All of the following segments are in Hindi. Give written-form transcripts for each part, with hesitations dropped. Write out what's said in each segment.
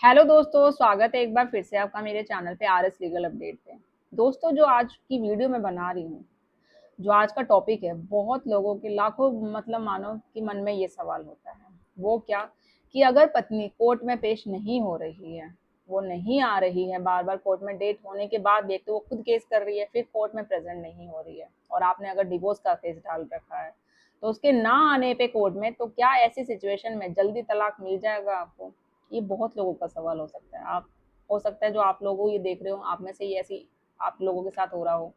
हेलो दोस्तों, स्वागत है एक बार फिर से आपका मेरे चैनल पे आर एस लीगल अपडेट पे। दोस्तों, जो आज की वीडियो मैं बना रही हूँ, जो आज का टॉपिक है, बहुत लोगों के लाखों मतलब मानो कि मन में ये सवाल होता है। वो क्या कि अगर पत्नी कोर्ट में पेश नहीं हो रही है, वो नहीं आ रही है, बार बार कोर्ट में डेट होने के बाद भी, एक तो वो खुद केस कर रही है, फिर कोर्ट में प्रेजेंट नहीं हो रही है, और आपने अगर डिवोर्स का केस डाल रखा है, तो उसके ना आने पे कोर्ट में, तो क्या ऐसी सिचुएशन में जल्दी तलाक मिल जाएगा आपको? ये बहुत लोगों का सवाल हो सकता है। आप हो सकता है जो आप लोगों ये देख रहे हो, आप में से ये ऐसी आप लोगों के साथ हो रहा हो,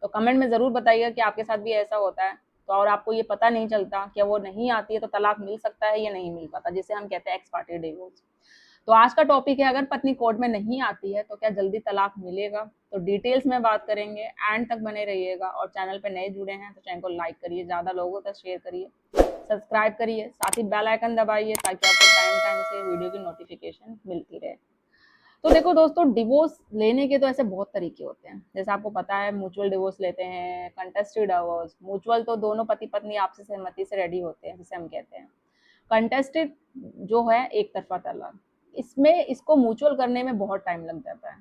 तो कमेंट में ज़रूर बताइएगा कि आपके साथ भी ऐसा होता है। तो और आपको ये पता नहीं चलता, क्या वो नहीं आती है तो तलाक मिल सकता है या नहीं मिल पाता, जिसे हम कहते हैं एक्स पार्टी डिवोर्स। तो आज का टॉपिक है, अगर पत्नी कोर्ट में नहीं आती है तो क्या जल्दी तलाक मिलेगा? तो डिटेल्स में बात करेंगे, एंड तक बने रहिएगा। और चैनल पे नए जुड़े हैं तो चैनल को लाइक करिए, ज़्यादा लोगों तक शेयर करिए, सब्सक्राइब करिए, साथ ही बेल आइकन दबाइए ताकि आपको टाइम टाइम से वीडियो की नोटिफिकेशन मिलती रहे। तो देखो दोस्तों, डिवोर्स लेने के तो ऐसे बहुत तरीके होते हैं। जैसे आपको पता है, म्यूचुअल डिवोर्स लेते हैं, कंटेस्टेड डिवोर्स। म्यूचुअल तो दोनों पति पत्नी आपसी सहमति से रेडी होते हैं, जिसे हम कहते हैं। कंटेस्टेड जो है एक तरफा तलाक। इसमें इसको म्यूचुअल करने में बहुत टाइम लग जाता है,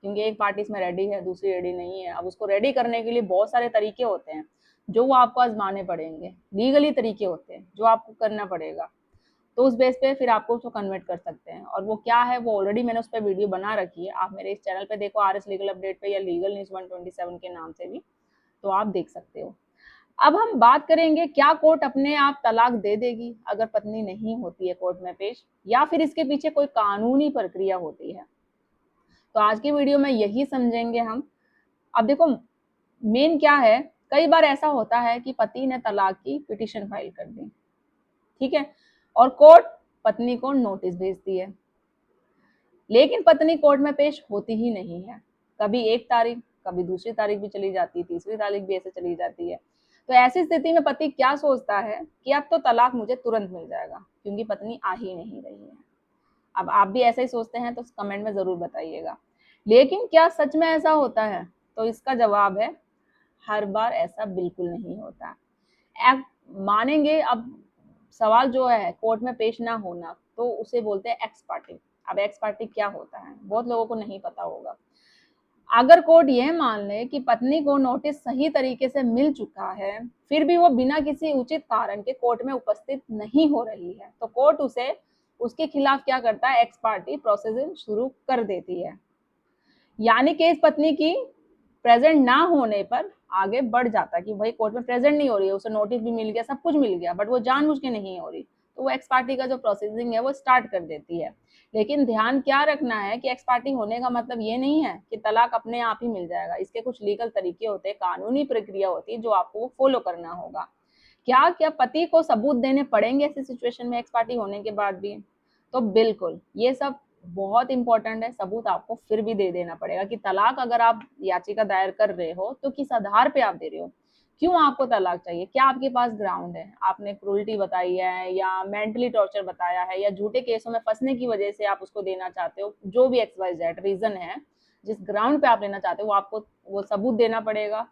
क्योंकि एक पार्टी इसमें रेडी है, दूसरी रेडी नहीं है। अब उसको रेडी करने के लिए बहुत सारे तरीके होते हैं जो वो आपको आजमाने पड़ेंगे, लीगली तरीके होते हैं जो आपको करना पड़ेगा। तो उस बेस पे फिर आपको उसको कन्वर्ट कर सकते हैं, और वो क्या है वो ऑलरेडी मैंने उस पर वीडियो बना रखी है। आप मेरे इस चैनल पे देखो, आर एस लीगल अपडेट पे, या लीगल न्यूज 127 के नाम से भी, तो आप देख सकते हो। अब हम बात करेंगे, क्या कोर्ट अपने आप तलाक दे देगी अगर पत्नी नहीं होती है कोर्ट में पेश, या फिर इसके पीछे कोई कानूनी प्रक्रिया होती है? तो आज की वीडियो में यही समझेंगे हम। अब देखो, मेन क्या है, कई बार ऐसा होता है कि पति ने तलाक की पिटीशन फाइल कर दी, ठीक है, और कोर्ट पत्नी को नोटिस भेजती है, लेकिन पत्नी कोर्ट में पेश होती ही नहीं है। कभी एक तारीख, कभी दूसरी तारीख भी चली जाती है, तीसरी तारीख भी ऐसे चली जाती है। तो ऐसी स्थिति में पति क्या सोचता है कि अब तो तलाक मुझे तुरंत मिल जाएगा, क्योंकि पत्नी आ ही नहीं रही है। अब आप भी ऐसे ही सोचते हैं तो कमेंट में जरूर बताइएगा। लेकिन क्या सच में ऐसा होता है? तो इसका जवाब है, हर बार ऐसा बिल्कुल नहीं होता। मानेंगे, अब सवाल जो है कोर्ट में पेश ना होना, तो उसे बोलते हैं एक्स पार्टी। अब एक्स पार्टी क्या होता है, बहुत लोगों को नहीं पता होगा। अगर कोर्ट यह मान ले कि पत्नी को नोटिस सही तरीके से मिल चुका है, फिर भी वो बिना किसी उचित कारण के कोर्ट में उपस्थित नहीं हो रही है, तो कोर्ट उसे उसके खिलाफ क्या करता है, एक्स पार्टी प्रोसीडिंग शुरू कर देती है। यानी केस पत्नी की प्रेजेंट ना होने पर आगे बढ़ जाता है कि भाई कोर्ट में प्रेजेंट नहीं हो रही है, उसे नोटिस भी मिल गया, सब कुछ मिल गया, बट वो जानबूझ के नहीं हो रही, तो वो एक्स पार्टी का जो प्रोसेसिंग है वो स्टार्ट कर देती है। लेकिन ध्यान क्या रखना है कि एक्स पार्टी होने का मतलब ये नहीं है कि तलाक अपने आप ही मिल जाएगा। इसके कुछ लीगल तरीके होते हैं, कानूनी प्रक्रिया होती है जो आपको फॉलो करना होगा। क्या क्या पति को सबूत देने पड़ेंगे ऐसी सिचुएशन में एक्स पार्टी होने के बाद भी? तो बिल्कुल, ये सब बहुत इंपॉर्टेंट है। सबूत आपको फिर भी दे देना पड़ेगा कि तलाक अगर आप याचिका दायर कर रहे हो तो किस आधार पे आप दे रहे हो, क्यों आपको तलाक चाहिए, क्या आपके पास ग्राउंड है, आपने क्रूरटी बताई है या मेंटली टॉर्चर बताया है या झूठे केसों में फंसने की वजह से आप उसको देना चाहते हो, जो भी एक्स वाई जेड रीजन है, जिस ग्राउंड पे आप लेना चाहते हो, वो आपको वो सबूत देना पड़ेगा,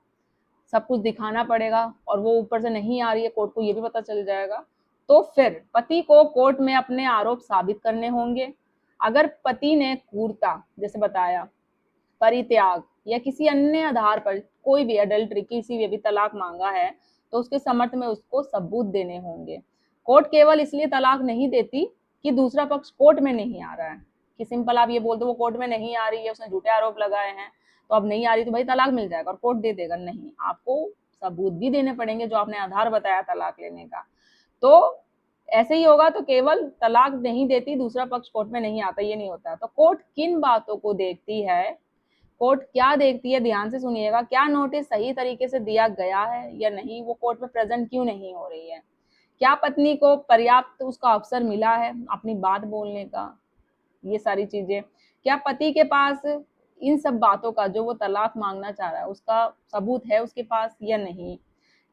सब कुछ दिखाना पड़ेगा। और वो ऊपर से नहीं आ रही है, कोर्ट को ये भी पता चल जाएगा। तो फिर पति को कोर्ट में अपने आरोप साबित करने होंगे। अगर पति ने क्रूरता, जैसे बताया, परित्याग या किसी अन्य आधार पर कोई भी अडल्ट्री, किसी भी तलाक मांगा है, तो उसके समर्थ में उसको सबूत देने होंगे। कोर्ट केवल इसलिए तलाक नहीं देती कि दूसरा पक्ष कोर्ट में नहीं आ रहा है, कि सिंपल आप ये बोल दो वो कोर्ट में नहीं आ रही है, उसने झूठे आरोप लगाए हैं, तो अब नहीं आ रही तो भाई तलाक मिल जाएगा और कोर्ट दे देगा। नहीं, आपको सबूत भी देने पड़ेंगे जो आपने आधार बताया तलाक लेने का। तो ऐसे ही होगा तो केवल तलाक नहीं देती, दूसरा पक्ष कोर्ट में नहीं आता, ये नहीं होता। तो कोर्ट किन बातों को देखती है, कोर्ट क्या देखती है, ध्यान से सुनिएगा। क्या नोटिस सही तरीके से दिया गया है या नहीं, वो कोर्ट में प्रेजेंट क्यों नहीं हो रही है, क्या पत्नी को पर्याप्त उसका अवसर मिला है अपनी बात बोलने का, ये सारी चीजें। क्या पति के पास इन सब बातों का, जो वो तलाक मांगना चाह रहा है, उसका सबूत है उसके पास या नहीं।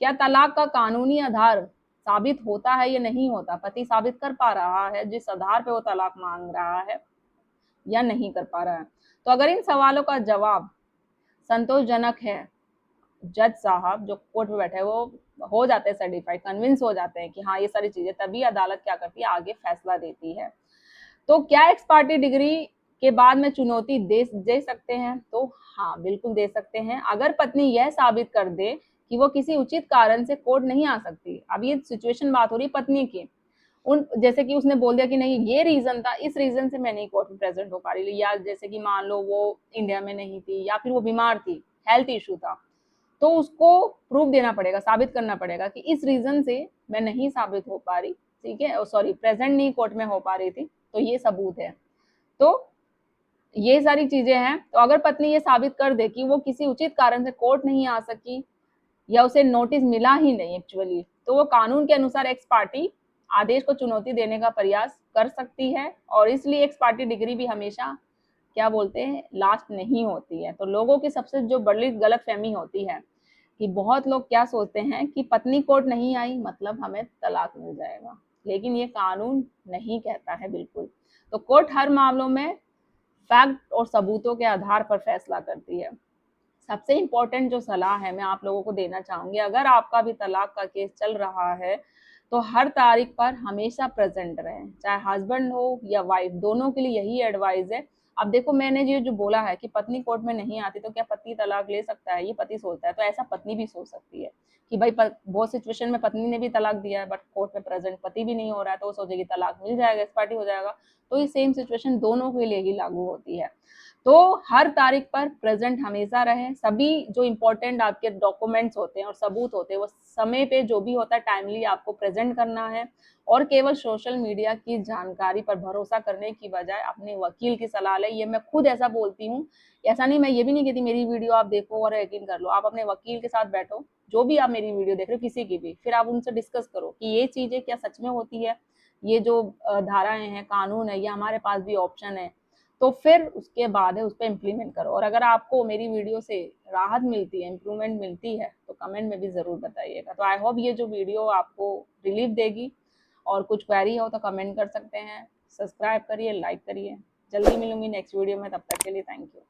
क्या तलाक का कानूनी आधार साबित होता है या नहीं होता, पति साबित कर पा रहा है जिस आधार पे वो तलाक मांग रहा है या नहीं कर पा रहा है। तो अगर इन सवालों का जवाब संतोषजनक है, जज साहब जो कोर्ट में बैठे हैं वो हो जाते हैं सर्टिफाइड, कन्विंस हो जाते हैं कि हाँ ये सारी चीजें, तभी अदालत क्या करती है, आगे फैसला देती है। तो क्या एक्स पार्टी डिग्री के बाद में चुनौती दे सकते हैं? तो हाँ, बिल्कुल दे सकते हैं। अगर पत्नी यह साबित कर दे कि वो किसी उचित कारण से कोर्ट नहीं आ सकती। अब ये सिचुएशन बात हो रही है पत्नी की। जैसे कि उसने बोल दिया कि नहीं ये रीजन था, इस रीजन से मैं नहीं कोर्ट में प्रेजेंट हो पा रही, या जैसे कि मान लो वो इंडिया में नहीं थी या फिर वो बीमार थी, हेल्थ इशू था, तो उसको प्रूफ देना पड़ेगा, साबित करना पड़ेगा कि इस रीजन से मैं नहीं साबित हो पा रही, ठीक है, सॉरी प्रेजेंट नहीं कोर्ट में हो पा रही थी, तो ये सबूत है। तो ये सारी चीजें हैं। तो अगर पत्नी ये साबित कर दे कि वो किसी उचित कारण से कोर्ट नहीं आ सकी या उसे नोटिस मिला ही नहीं एक्चुअली, तो वो कानून के अनुसार एक्स पार्टी आदेश को चुनौती देने का प्रयास कर सकती है। और इसलिए एक्स पार्टी डिग्री भी हमेशा क्या बोलते हैं, लास्ट नहीं होती है। तो लोगों की सबसे जो बड़ी गलतफहमी होती है कि बहुत लोग क्या सोचते हैं कि पत्नी कोर्ट नहीं आई मतलब हमें तलाक मिल जाएगा, लेकिन ये कानून नहीं कहता है बिल्कुल। तो कोर्ट हर मामलों में फैक्ट और सबूतों के आधार पर फैसला करती है। सबसे इम्पोर्टेंट जो सलाह है मैं आप लोगों को देना चाहूंगी, अगर आपका भी तलाक का केस चल रहा है तो हर तारीख पर हमेशा प्रेजेंट रहें, चाहे हस्बैंड हो या वाइफ, दोनों के लिए यही एडवाइस है। अब देखो मैंने ये जो बोला है कि पत्नी कोर्ट में नहीं आती तो क्या पति तलाक ले सकता है, ये पति सोचता है, तो ऐसा पत्नी भी सोच सकती है कि भाई बहुत सिचुएशन में पत्नी ने भी तलाक दिया है बट कोर्ट में प्रेजेंट पति भी नहीं हो रहा है, तो वो सोचेगी तलाक मिल जाएगा, इस पार्टी हो जाएगा। तो ये सेम सिचुएशन दोनों के लिए ही लागू होती है। तो हर तारीख पर प्रेजेंट हमेशा रहें। सभी जो इम्पोर्टेंट आपके डॉक्यूमेंट्स होते हैं और सबूत होते हैं वो समय पे जो भी होता है टाइमली आपको प्रेजेंट करना है। और केवल सोशल मीडिया की जानकारी पर भरोसा करने की बजाय अपने वकील की सलाह लें। ये मैं खुद ऐसा बोलती हूँ, ऐसा नहीं, मैं ये भी नहीं कहती मेरी वीडियो आप देखो और यकीन कर लो। आप अपने वकील के साथ बैठो, जो भी आप मेरी वीडियो देख रहे हो किसी की भी, फिर आप उनसे डिस्कस करो कि ये चीजें क्या सच में होती है, ये जो धाराएं हैं, कानून है, ये हमारे पास भी ऑप्शन है, तो फिर उसके बाद है उस पर इम्प्लीमेंट करो। और अगर आपको मेरी वीडियो से राहत मिलती है, इम्प्रूवमेंट मिलती है, तो कमेंट में भी ज़रूर बताइएगा। तो आई होप ये जो वीडियो आपको रिलीफ देगी। और कुछ क्वेरी हो तो कमेंट कर सकते हैं। सब्सक्राइब करिए, लाइक करिए। जल्दी मिलूंगी नेक्स्ट वीडियो में, तब तक के लिए थैंक यू।